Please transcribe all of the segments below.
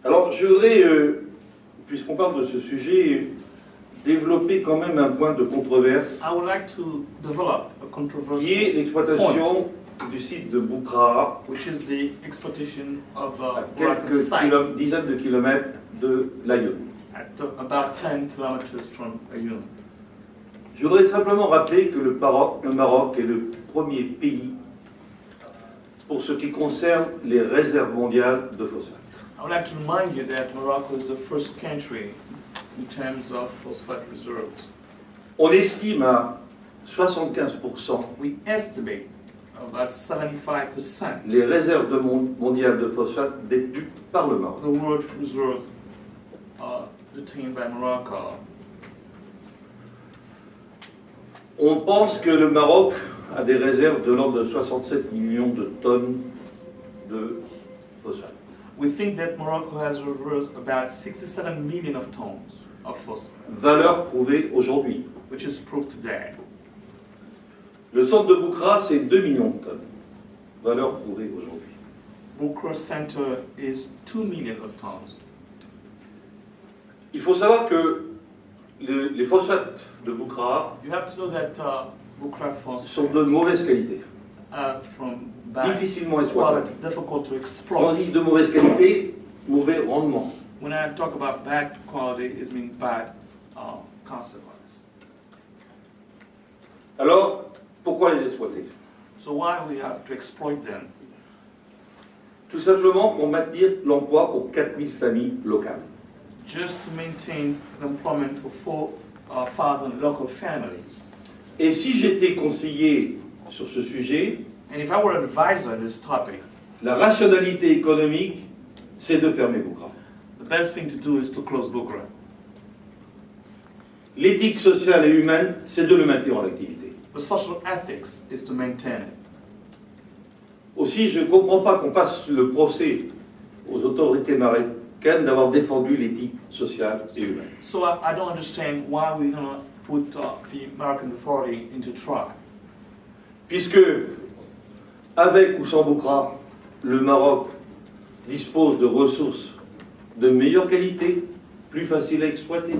Alors, je voudrais, puisqu'on parle de ce sujet, développer quand même un point de controverse, I would like to develop a qui est controversial l'exploitation du site de Boukra, which is the exploitation of à Moroccan quelques site dizaines de kilomètres de l'Aïoun. at about 10 kilometers from Ayoun. Je voudrais simplement rappeler que le Maroc est le premier pays pour ce qui concerne les réserves mondiales de phosphate. I would like to remind you that Morocco is the first country in terms of phosphate reserves. On estime à 75% We estimate about 75% les réserves mondiales de phosphate détenues par le Maroc. the world reserve detained by Morocco. On pense que le Maroc a des réserves de l'ordre de 67 millions de tonnes de phosphate. We think that Morocco has reserves about 67 million of tons of phosphate, Valeur prouvée aujourd'hui. which is proved today. Le centre de Boukra, c'est 2 millions de tonnes. Valeur prouvée aujourd'hui. Boukra Center is 2 million of tons. Il faut savoir que les phosphates de Boukra You have to know that Boukra sont de phosphate mauvaise qualité, from bad difficilement exploitables. quality, difficult to Quand on exploit. dit de mauvaise qualité, mauvais rendement. When I talk about bad quality, it means bad consequence. Alors, pourquoi les exploiter? So why we have to exploit them? Tout simplement pour maintenir l'emploi pour 4000 familles locales. Just to maintain employment for 4,000 local families. Et si j'étais conseiller sur ce sujet, And if I were an advisor on this topic, la rationalité économique, c'est de fermer Boukra. the best thing to do is to close Boukra. L'éthique sociale et humaine, c'est de le maintenir en activité. The social ethics is to maintain it. Aussi, je ne comprends pas qu'on fasse le procès aux autorités marocaines d'avoir défendu l'éthique sociale et humaine. So I don't understand why we're going to put the American authority into trial. Puisque, avec ou sans Boukra, le Maroc dispose de ressources de meilleure qualité, plus faciles à exploiter.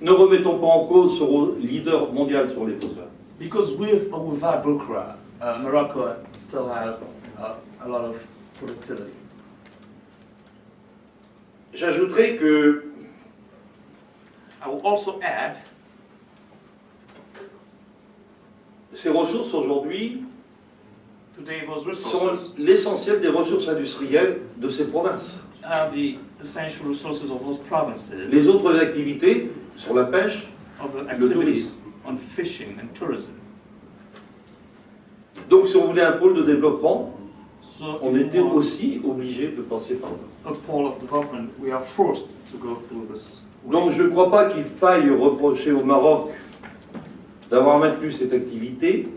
Ne remettons pas en cause son leader mondial sur les phosphates. Because with or without Boukra, Morocco still have a lot of productivity. J'ajouterai que I will also add ces ressources aujourd'hui today those sont resources l'essentiel des ressources industrielles de ces provinces. are the essential resources of those provinces, Les autres activités sur la pêche, of the le activities tourisme. on fishing and tourism. Donc si on voulait un pôle de développement, So on if était we want aussi obligé de passer par là. a pole of development, we are forced to go through this way. Donc je ne crois pas qu'il faille reprocher au Maroc d'avoir maintenu cette activité.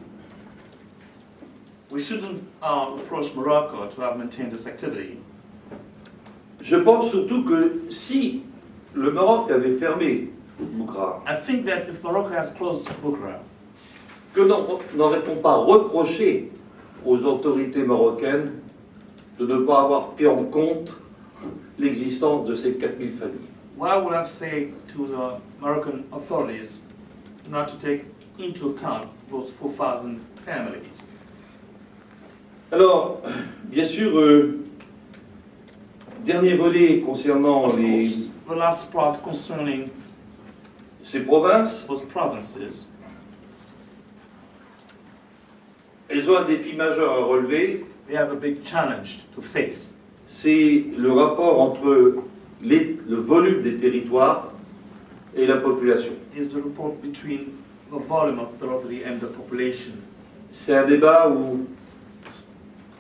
We shouldn't reproach Morocco to have maintained this activity. Je pense surtout que si le Maroc avait fermé Boukra, I think that if Morocco has closed Boukra, que n'aurait-on pas reproché aux autorités marocaines de ne pas avoir pris en compte l'existence de ces 4000 familles? why would I say to the Moroccan authorities not to take into account those 4,000 families? Alors, bien sûr, dernier volet concernant Of course, the last part concerning ces provinces, those provinces, elles ont un défi majeur à relever, they have a big challenge to face. c'est le rapport entre le volume des territoires et la population. Is the report between the volume of territory and the population. C'est un débat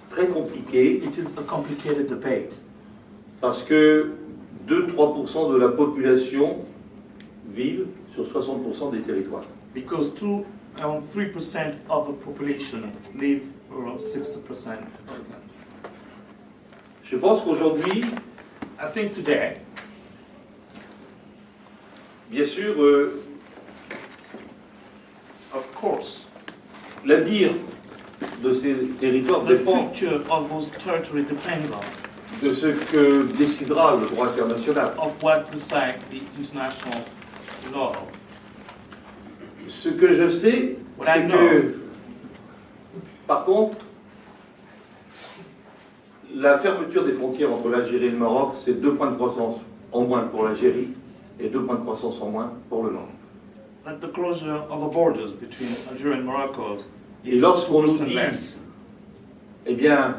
très compliqué It is a complicated debate parce que 2-3% de la population vivent sur 60% des territoires. because around 3% of the population live around 60% of them. Je pense qu'aujourd'hui, I think today, bien sûr, of course, l'avenir de ces territoires the dépend future of those territories depends on de ce que décidera le droit international. of what decide the international law. Ce que je sais, What I c'est know. que, par contre, la fermeture des frontières entre l'Algérie et le Maroc, c'est 2 points de croissance en moins pour l'Algérie et 2 points de croissance en moins pour le Maroc. That the closure of the borders between Algeria and Morocco Et is lorsqu'on nous 2% dit, less. eh bien,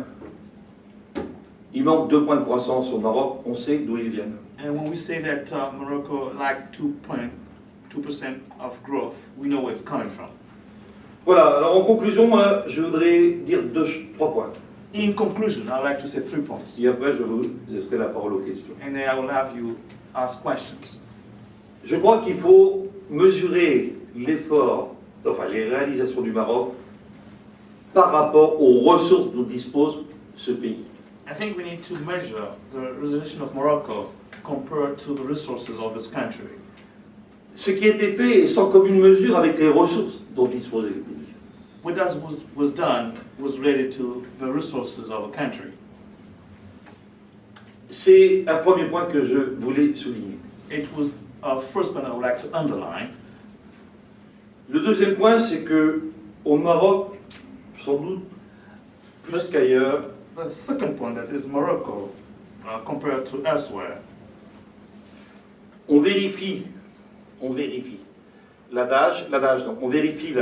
il manque 2 points de croissance au Maroc, on sait d'où ils viennent. And when we say that Morocco lacked 2% of growth, we know where it's coming from. Voilà, alors en conclusion, moi, je voudrais dire 3 points. In conclusion, I'd like to say 3 points. Et après, je vous laisserai la parole aux questions. And then I will have you ask questions. Je crois qu'il faut mesurer l'effort, enfin les réalisations du Maroc par rapport aux ressources dont dispose ce pays. I think we need to measure the resolution of Morocco compared to the resources of this country. Ce qui a été fait est sans commune mesure avec les ressources dont disposait le pays. What was done was related to the resources of a country. C'est un premier point que je voulais souligner. It was a first one I would like to underline. Le deuxième point, c'est que au Maroc, sans doute plus qu'ailleurs, The second point, that is Morocco, compared to elsewhere, on vérifie l'adage, non, on vérifie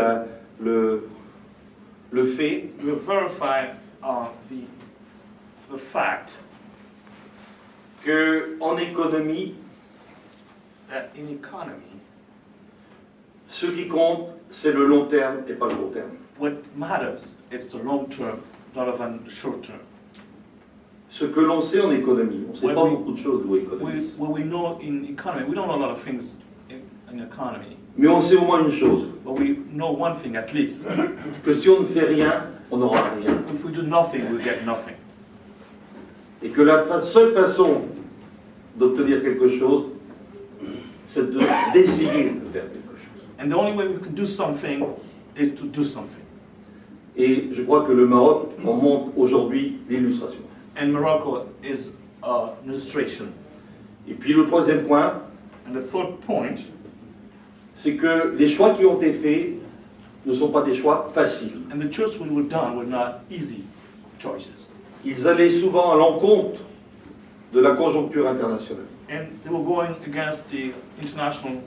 le fait we verify the fact que en économie, that in economy, ce qui compte, c'est le long terme et pas le court terme. what matters is the long term rather than the short term. Ce que l'on sait en économie, on ne sait Ouais, pas oui. beaucoup de choses de l'économie, What we know in economy, we don't know a lot of things in economy, mais on sait au moins une chose, but we know one thing at least. que si on ne fait rien, on n'aura rien. If we do nothing, we get nothing. Et que la seule façon d'obtenir quelque chose, c'est d'essayer de faire quelque chose. And the only way we can do something is to do something. Et je crois que le Maroc en montre aujourd'hui l'illustration. And Morocco is an illustration. Et puis le troisième point, And the third point, c'est que les choix qui ont été faits ne sont pas des choix faciles. and the choices we were done were not easy choices. Ils allaient souvent à l'encontre de la conjoncture internationale, And they were going against the international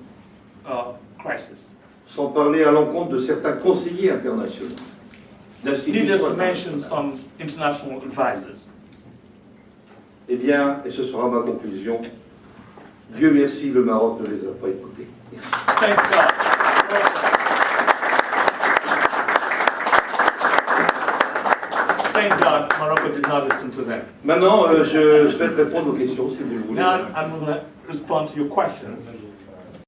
crisis. sans parler à l'encontre de certains conseillers internationaux. Needless to mention some international advisors. Eh bien, et ce sera ma conclusion, Dieu merci, le Maroc ne les a pas écoutés. Merci. Thank God. Thank God Morocco did not listen to them. Maintenant, je souhaite répondre aux questions, si vous le voulez. Now I'm going to respond to your questions.